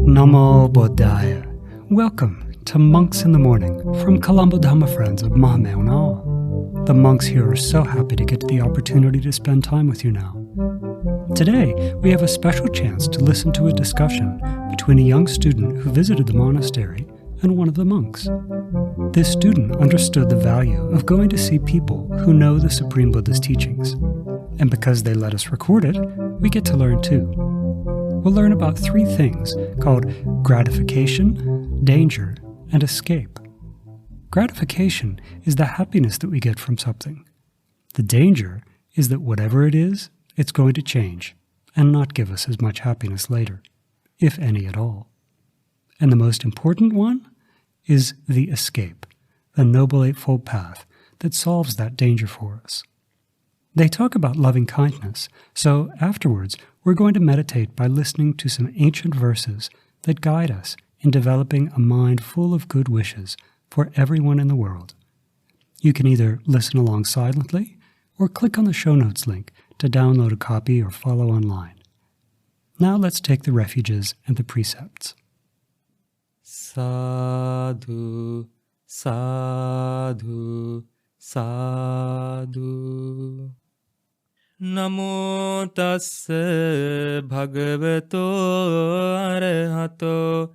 Namo Buddhaya. Welcome to Monks in the Morning from Colombo Dhamma Friends of Mahameonao. The monks here are so happy to get the opportunity to spend time with you now. Today, we have a special chance to listen to a discussion between a young student who visited the monastery and one of the monks. This student understood the value of going to see people who know the Supreme Buddha's teachings. And because they let us record it, we get to learn too. We'll learn about three things called gratification, danger, and escape. Gratification is the happiness that we get from something. The danger is that whatever it is, it's going to change and not give us as much happiness later, if any at all. And the most important one is the escape, the Noble Eightfold Path that solves that danger for us. They talk about loving kindness, so afterwards we're going to meditate by listening to some ancient verses that guide us in developing a mind full of good wishes for everyone in the world. You can either listen along silently or click on the show notes link to download a copy or follow online. Now let's take the refuges and the precepts. Sadhu, sadhu, sadhu. Namo tassa bhagavato arahato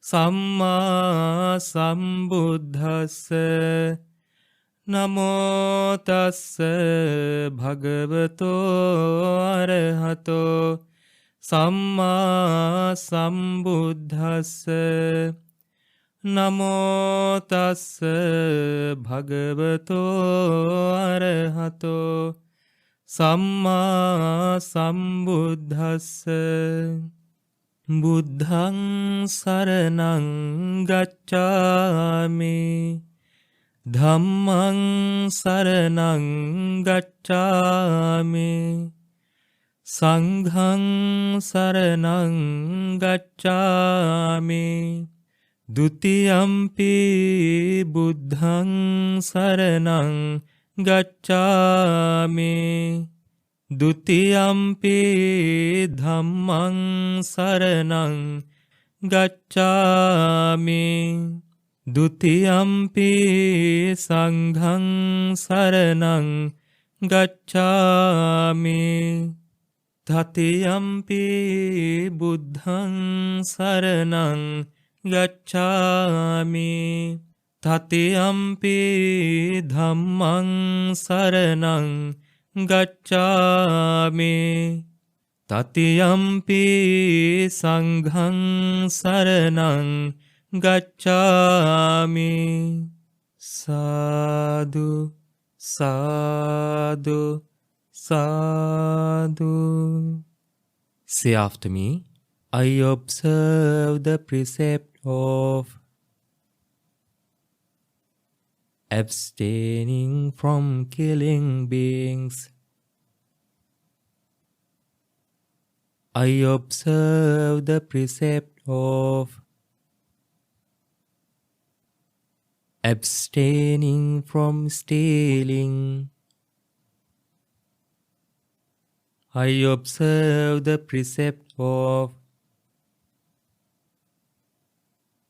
samma sambuddhassa. Namo tassa bhagavato arahato samma sambuddhassa. Namo tassa bhagavato arahato samma sambuddhassa. Buddhaṃ saraṇaṃ gacchāmi. Dhammaṃ saraṇaṃ gacchāmi. Saṅghaṃ saraṇaṃ gacchāmi. Dutiyampi buddhaṃ saraṇaṃ gacchāmi. Dutiyampi dhammaṃ saraṇaṃ gacchāmi. Dutiyampi saṅghaṃ saraṇaṃ gacchāmi. Tatiyampi buddhaṃ saraṇaṃ gacchāmi. Tatiyampi dhammaṃ saraṇaṃ gacchāmi. Tatiyampi saṅghaṃ saraṇaṃ gacchāmi. Sadhu, sadhu, sadhu. Say after me, I observe the precept of abstaining from killing beings. I observe the precept of abstaining from stealing. I observe the precept of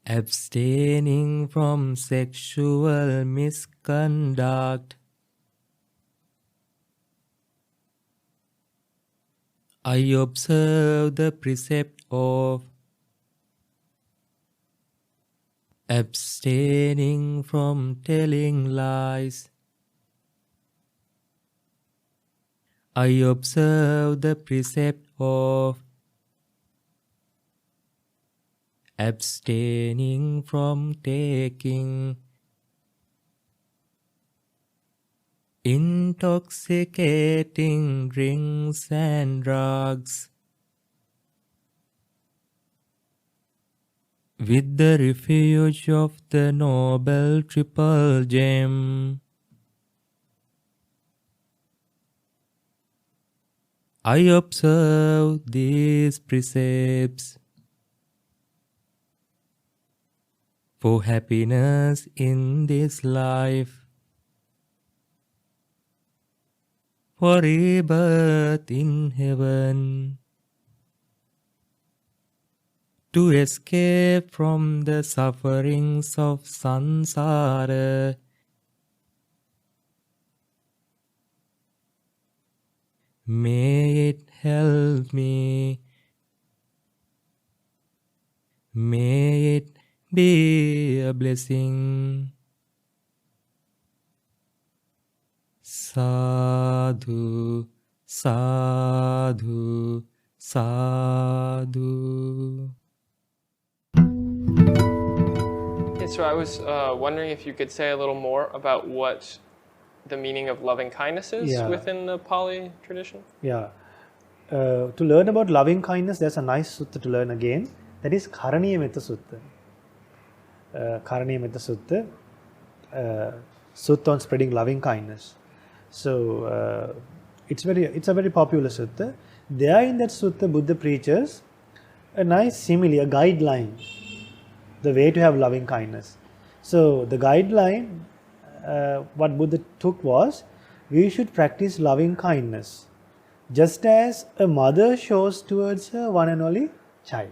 abstaining from sexual misconduct. I observe the precept of abstaining from telling lies. I observe the precept of abstaining from taking intoxicating drinks and drugs. With the refuge of the Noble Triple Gem, I observe these precepts for happiness in this life for rebirth in heaven, to escape from the sufferings of samsara. May it help me. May it be a blessing. Sadhu, sadhu, sadhu. Yeah, so I was wondering if you could say a little more about what the meaning of loving kindness is Yeah. within the Pali tradition. Yeah. To learn about loving kindness, there's a nice sutta to learn again. That is Karaniya Metta Sutta. Karaniya Metta Sutta. Sutta on spreading loving kindness. So it's a very popular sutta. There in that sutta, Buddha preaches a nice simile, a guideline, the way to have loving kindness. So the guideline, what Buddha took was, we should practice loving kindness, just as a mother shows towards her one and only child.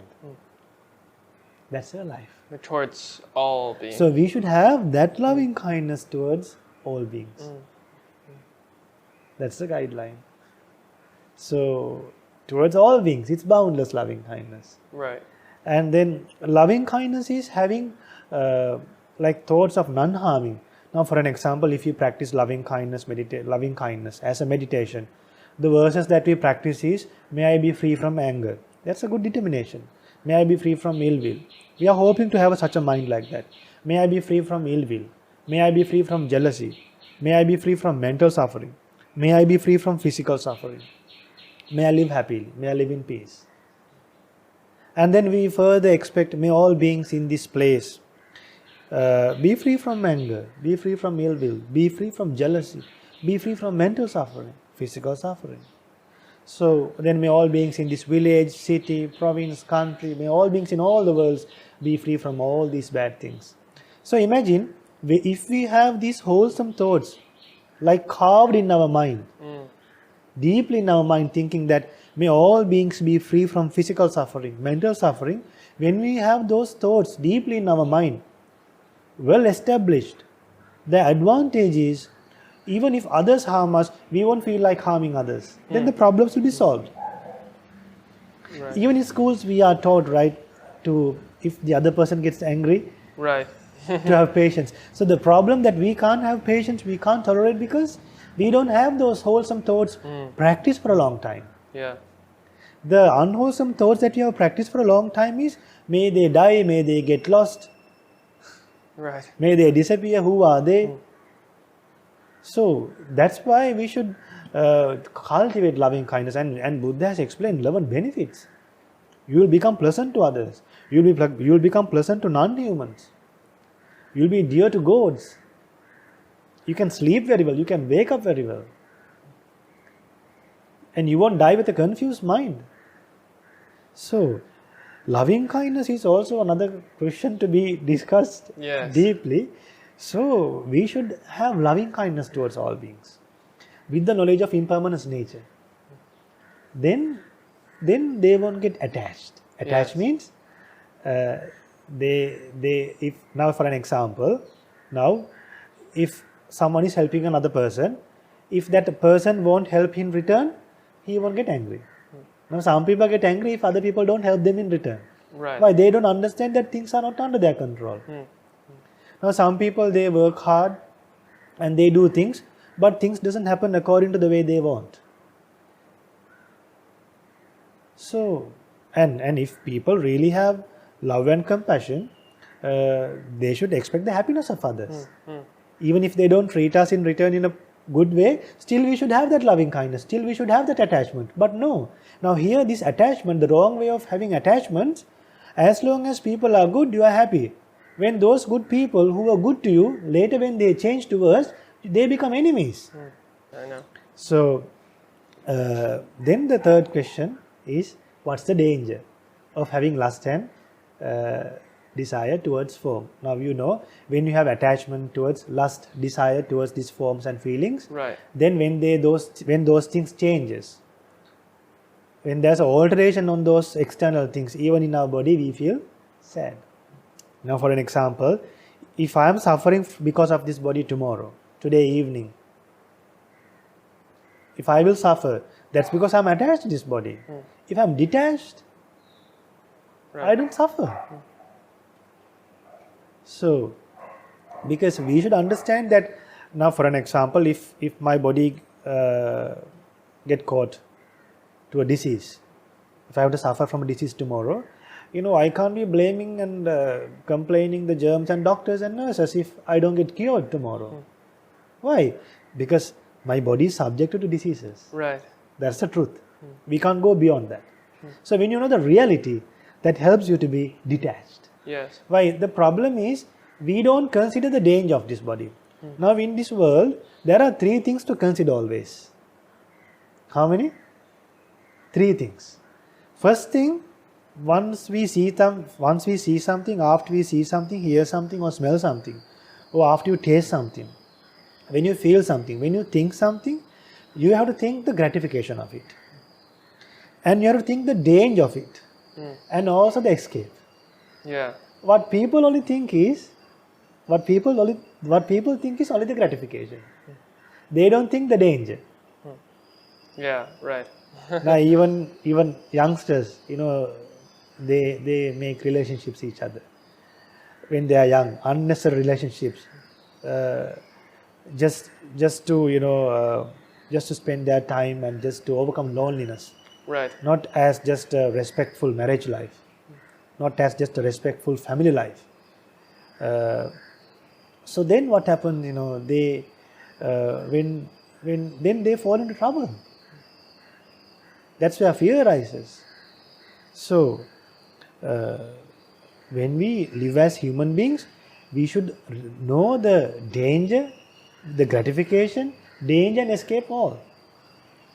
That's her life. Towards all beings. So we should have that loving kindness towards all beings. That's the guideline. So towards all beings, it's boundless loving kindness. Right. And then loving kindness is having like thoughts of non-harming. Now, for an example, if you practice loving kindness as a meditation, the verses that we practice is, may I be free from anger. That's a good determination. May I be free from ill will. We are hoping to have such a mind like that. May I be free from ill will. May I be free from jealousy. May I be free from mental suffering. May I be free from physical suffering. May I live happily. May I live in peace. And then we further expect, may all beings in this place be free from anger, be free from ill will, be free from jealousy, be free from mental suffering, physical suffering. So then may all beings in this village, city, province, country, may all beings in all the worlds be free from all these bad things. So imagine, if we have these wholesome thoughts like carved in our mind, deeply in our mind, thinking that may all beings be free from physical suffering, mental suffering, when we have those thoughts deeply in our mind, well established, the advantage is, even if others harm us, we won't feel like harming others. Then the problems will be solved. Right. Even in schools, we are taught, right, to, if the other person gets angry, Right. to have patience. So the problem that we can't have patience, we can't tolerate, because we don't have those wholesome thoughts practiced for a long time. Yeah. The unwholesome thoughts that you have practiced for a long time is, may they die, may they get lost, Right. may they disappear, who are they? So that's why we should cultivate loving kindness, and Buddha has explained 11 benefits. You will become pleasant to others. You will become pleasant to non-humans. You will be dear to gods. You can sleep very well. You can wake up very well. And you won't die with a confused mind. So, loving kindness is also another question to be discussed Yes. deeply. So, we should have loving kindness towards all beings with the knowledge of impermanence nature. Then they won't get attached. Attached Yes. means if now, for an example, now if someone is helping another person, if that person won't help in return, he won't get angry. Now some people get angry if other people don't help them in return. Right. Why? They don't understand that things are not under their control. Now some people, they work hard and they do things, but things doesn't happen according to the way they want. So, and if people really have love and compassion, they should expect the happiness of others. Even if they don't treat us in return in a good way, still we should have that loving kindness, still we should have that attachment. But no, now here this attachment, the wrong way of having attachments, as long as people are good, you are happy. When those good people who are good to you, later when they change towards, they become enemies. I know. So, then the third question is, what's the danger of having lust and desire towards form. Now you know, when you have attachment towards lust, desire towards these forms and feelings, Right. then when those things changes, when there's an alteration on those external things, even in our body, we feel sad. Now, for an example, if I am suffering because of this body tomorrow, today evening, if I will suffer, that's because I'm attached to this body. If I'm detached, Right. I don't suffer. So, because we should understand that now, for an example, if my body get caught to a disease, if I have to suffer from a disease tomorrow, I can't be blaming and complaining the germs and doctors and nurses if I don't get cured tomorrow. Why? Because my body is subjected to diseases. Right. That's the truth. We can't go beyond that. So when you know the reality, that helps you to be detached. Yes. Why? The problem is we don't consider the danger of this body. Now in this world, there are 3 things to consider always. How many? 3 things. First thing, once we see something, after we see something, hear something or smell something, or after you taste something, when you feel something, when you think something, you have to think the gratification of it. And you have to think the danger of it. And also the escape. Yeah. What people only think is, what people think is only the gratification. They don't think the danger. Yeah. Right. Now even youngsters, they make relationships each other when they are young, unnecessary relationships, just to spend their time and just to overcome loneliness. Right. Not as just a respectful marriage life, not as just a respectful family life. So then what happened? They when then they fall into trouble. That's where fear arises. So when we live as human beings, we should know the danger, the gratification, danger and escape all.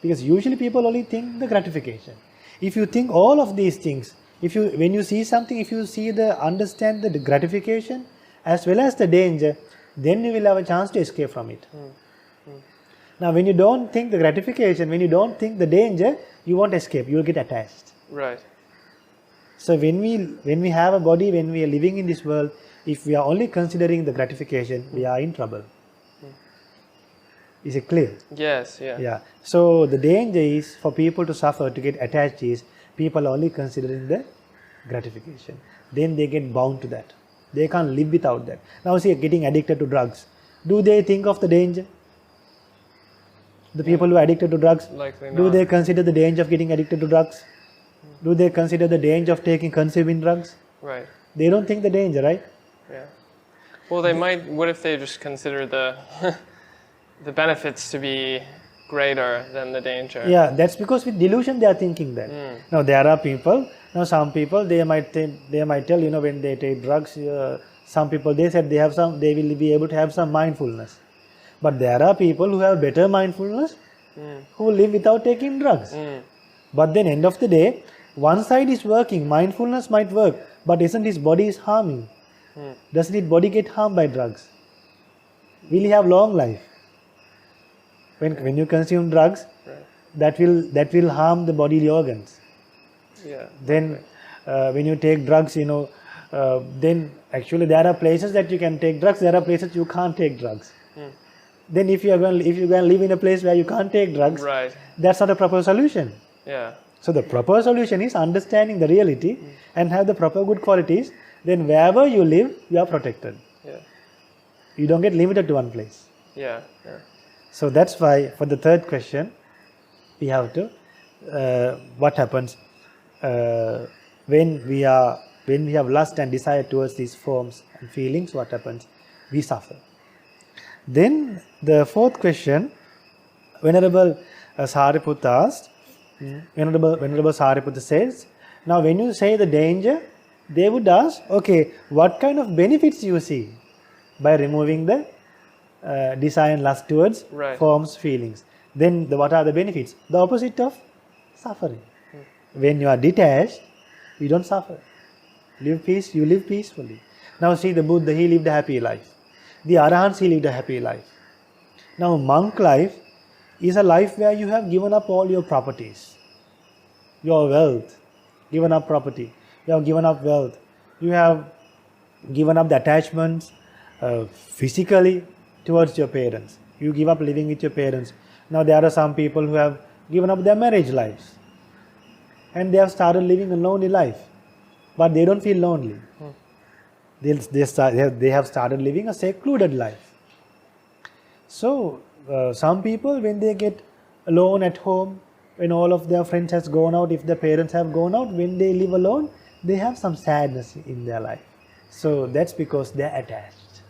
Because usually people only think the gratification. If you think all of these things, when you see something, if you understand the gratification as well as the danger, then you will have a chance to escape from it. Now when you don't think the gratification, when you don't think the danger, you won't escape, you will get attached. Right. So when we have a body, when we are living in this world, if we are only considering the gratification, we are in trouble. Is it clear? Yes. Yeah. Yeah. So the danger is for people to suffer, to get attached is people are only considering the gratification. Then they get bound to that. They can't live without that. Now see, getting addicted to drugs. Do they think of the danger? The people who are addicted to drugs, Likely do not. they consider the danger of getting addicted to drugs? Do they consider the danger of consuming drugs? Right. They don't think the danger, right? Yeah. Well, they might. What if they just consider the the benefits to be greater than the danger? Yeah, that's because with delusion they are thinking that. Now there are people. Now some people they might tell when they take drugs. Some people they said they will be able to have some mindfulness. But there are people who have better mindfulness who live without taking drugs. But then end of the day, one side is working, mindfulness might work, but isn't his body is harming? Doesn't his body get harmed by drugs? Will he have long life? When you consume drugs, Right. that will harm the bodily organs. Yeah. Then when you take drugs, then actually there are places that you can take drugs, there are places you can't take drugs. Then if you're going to live in a place where you can't take drugs, Right. that's not a proper solution. Yeah. So the proper solution is understanding the reality and have the proper good qualities. Then wherever you live, you are protected. Yeah. You don't get limited to one place. Yeah. Yeah. So that's why for the third question, we have to what happens when we have lust and desire towards these forms and feelings. What happens? We suffer. Then the fourth question, Venerable Sariputta asked. Venerable Sariputta says, now when you say the danger, they would ask, okay, what kind of benefits you see by removing the desire and lust towards Right. forms, feelings. Then what are the benefits? The opposite of suffering. When you are detached, you don't suffer. You live peacefully. Now see the Buddha, he lived a happy life. The Arahants, he lived a happy life. Now monk life is a life where you have given up all your properties, your wealth, given up property, you have given up wealth, you have given up the attachments physically towards your parents. You give up living with your parents. Now there are some people who have given up their marriage lives and they have started living a lonely life, but they don't feel lonely. They have started living a secluded life. So some people, when they get alone at home, when all of their friends has gone out, if their parents have gone out, when they live alone, they have some sadness in their life. So that's because they are attached.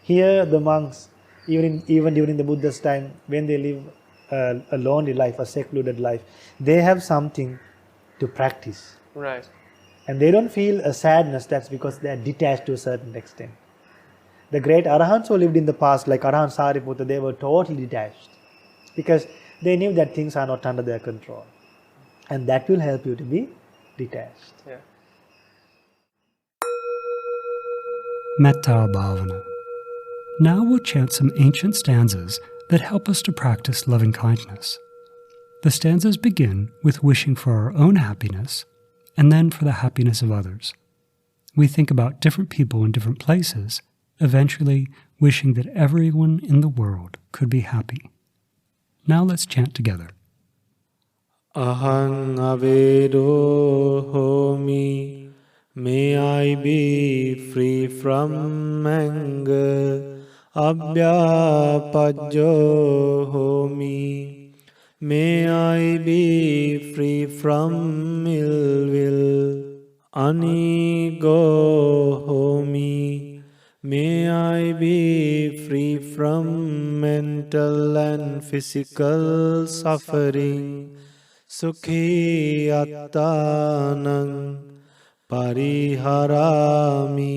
Here the monks, even during the Buddha's time, when they live a lonely life, a secluded life, they have something to practice. Right. And they don't feel a sadness, that's because they are detached to a certain extent. The great Arahants who lived in the past, like Arahant Sariputta, they were totally detached because they knew that things are not under their control. And that will help you to be detached. Yeah. Metta Bhavana. Now we'll chant some ancient stanzas that help us to practice loving kindness. The stanzas begin with wishing for our own happiness and then for the happiness of others. We think about different people in different places, eventually wishing that everyone in the world could be happy. Now let's chant together. Ahang avedo homi, may I be free from anger. Abhyapajjo homi, may I be free from ill will. Anigo homi, may I be free from mental and physical suffering. Sukhi attanang pariharami,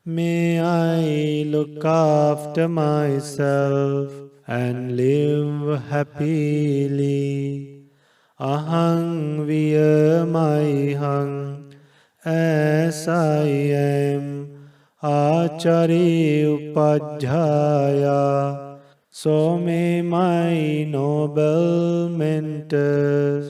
may I look after myself and live happily. Ahang viyamaihang, as I am, Achari upajjhaya, so may my noble mentors,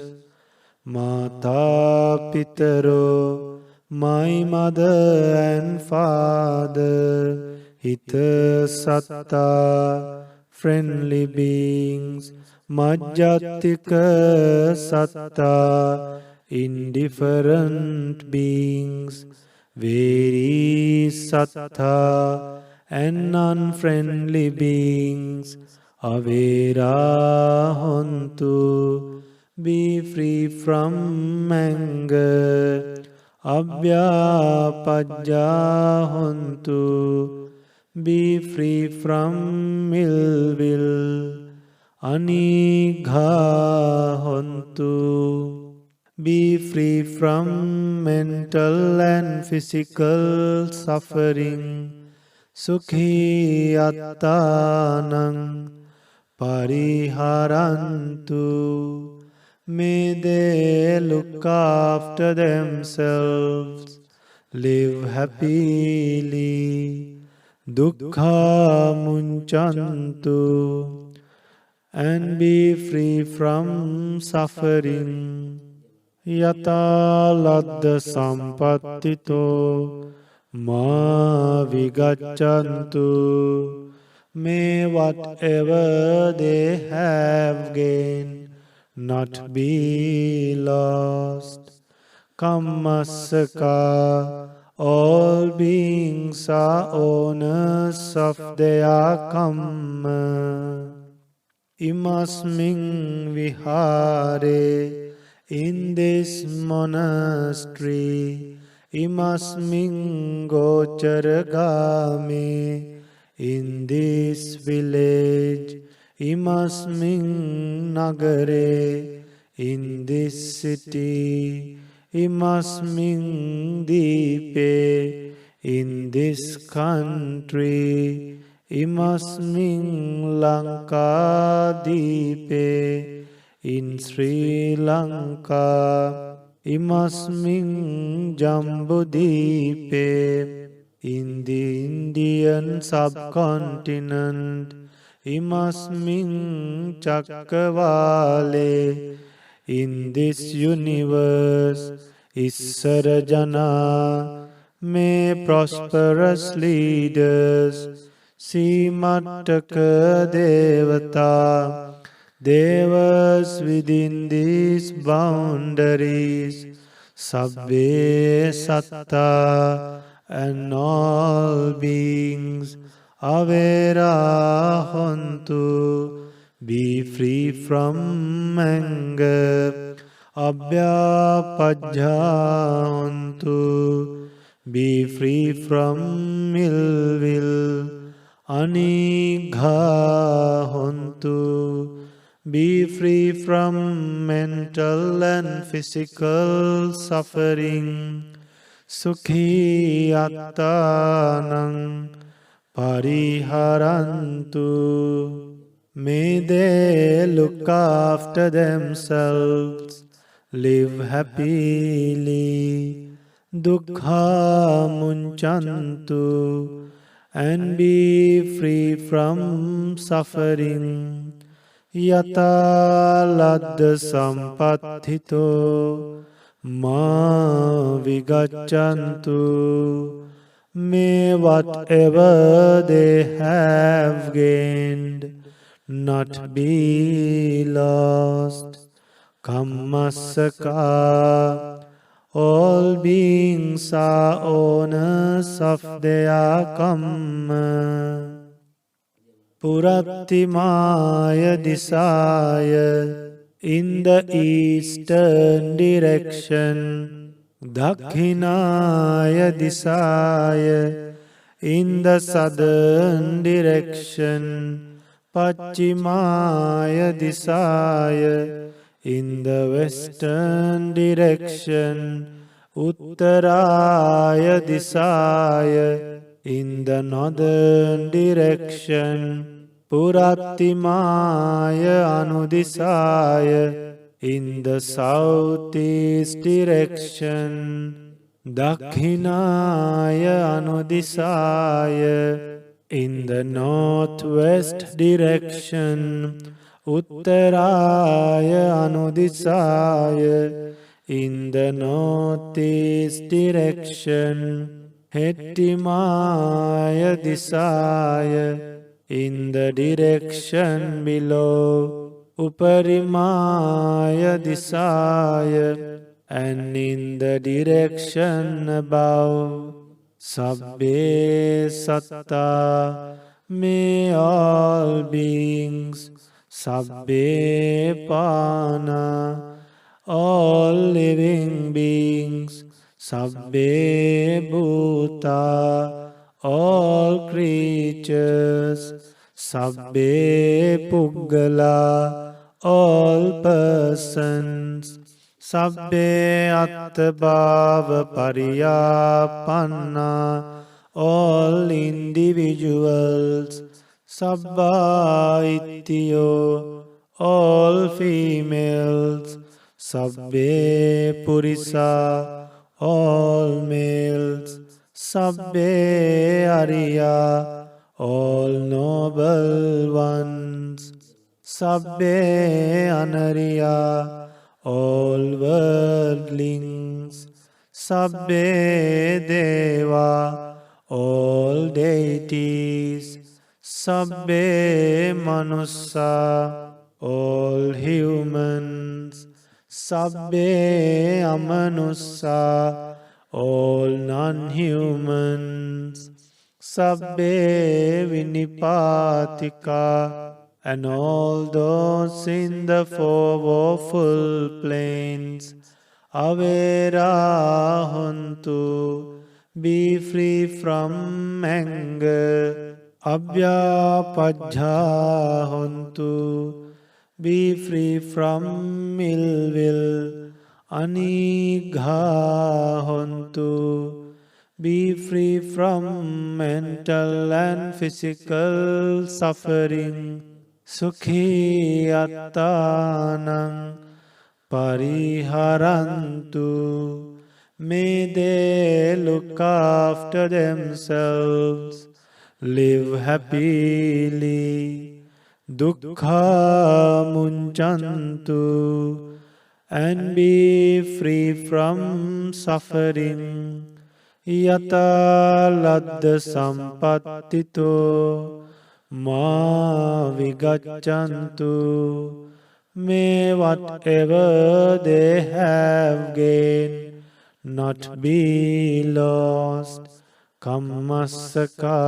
Mata Pitaro, my mother and father, Hita Satta, friendly beings, Majjatika Satta, indifferent beings, Veri Satta, and unfriendly beings, Avera Hontu, be free from anger. Abhyapajja hontu, be free from ill will. Anigha hontu, be free from mental and physical suffering. Sukhi attanang pariharantu, may they look after themselves, live happily. Dukkha munchantu, and be free from suffering. Yata ladda sampattito, ma vigaccantu, may whatever they have gained not be lost. Kammasaka, all beings are owners of their kamma. Imasmin vihare, in this monastery. Imasmin gocharagame, in this village. Imasmin nagare, in this city. Imasmin dipe, in this country. Imasmin lanka dipe, in Sri Lanka. Imasmin Jambudipe in the Indian subcontinent. Imasmin Chakravale in this universe. Issarajana may prosperous leaders. Simattaka Devata Devas within these boundaries. Sabbe Satta and all beings. Avera hontu, be free from anger. Abhyapajja hontu, be free from ill will. Anigha hontu, be free from mental and physical suffering. Sukhi attanang pariharantu, may they look after themselves, live happily. Dukkha munchantu, and be free from suffering. Yata ladda sampathito ma vigachantu, may whatever they have gained not be lost. Kammasaka, all beings are owners of their kamma. Purattimaya Disaya in the eastern direction. Dakhinaya Disaya in the southern direction. Paccimaya Disaya in the western direction. Uttaraya Disaya in the northern direction. Purattimaya Anudisaya in the southeast direction. Dakhinaya Anudisaya in the northwest direction. Uttaraya Anudisaya in the northeast direction. Hettimaya Disaya in the direction below. Uparimaya Disaya and in the direction above. Sabbe Satta, may all beings. Sabbe Pana, all living beings. Sabbe Bhuta, all creatures. Sabbe Puggala, all persons. Sabbe Attabhava Pariyapanna, all individuals. Sabba Ittiyo, all females. Sabbe Purisa, all males. Sabbe Ariya, all noble ones. Sabbe Anariya, all worldlings. Sabbe Deva, all deities. Sabbe Manussa, all humans. Sabbe Amanussa, all non-humans. Sabbe Vinipatika, and all those in the four woeful plains. Avera hontu, be free from anger. Abhyapajja hontu, be free from ill will. Anigha hontu, be free from mental and physical suffering. Sukhi attanang pariharantu. May they look after themselves, live happily. Dukkha munchantu, and be free from suffering. Yata ladda sampattito, ma vigaccantu. May whatever they have gained not be lost. Kammasaka,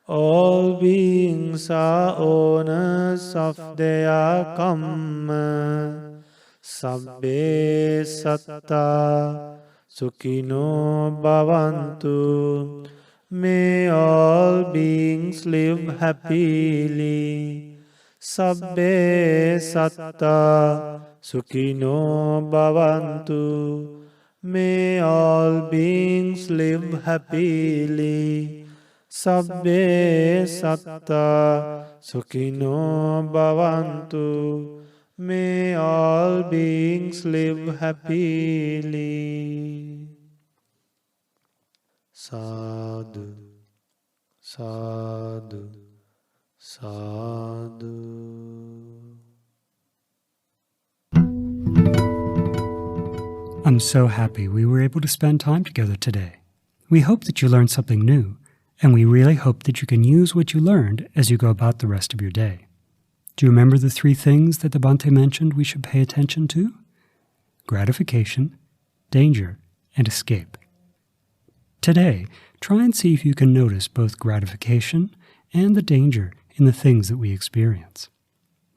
all beings are owners of their kamma. Sabbe satta sukhino bhavantu. May all beings live happily. Sabbe satta sukhino bhavantu. May all beings live happily. Sabbe satta sukhino bhavantu. May all beings live happily. Sadhu, sadhu, sadhu. I'm so happy we were able to spend time together today. We hope that you learned something new, and we really hope that you can use what you learned as you go about the rest of your day. Do you remember the 3 things that the Bhante mentioned we should pay attention to? Gratification, danger, and escape. Today, try and see if you can notice both gratification and the danger in the things that we experience.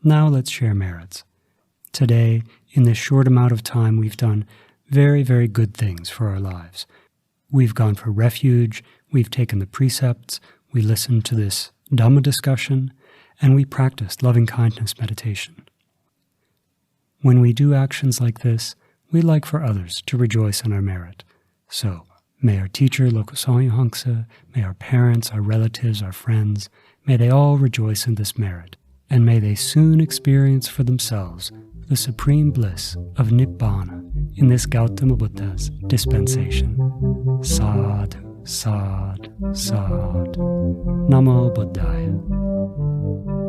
Now let's share merits. Today, in this short amount of time, we've done very, very good things for our lives. We've gone for refuge, we've taken the precepts, we listened to this Dhamma discussion, and we practiced loving-kindness meditation. When we do actions like this, we like for others to rejoice in our merit. So, may our teacher, Lokasanyahangsa, may our parents, our relatives, our friends, may they all rejoice in this merit, and may they soon experience for themselves the supreme bliss of Nibbana in this Gautama Buddha's dispensation. Sadhu, sadhu, sadhu. Namo Buddhaya.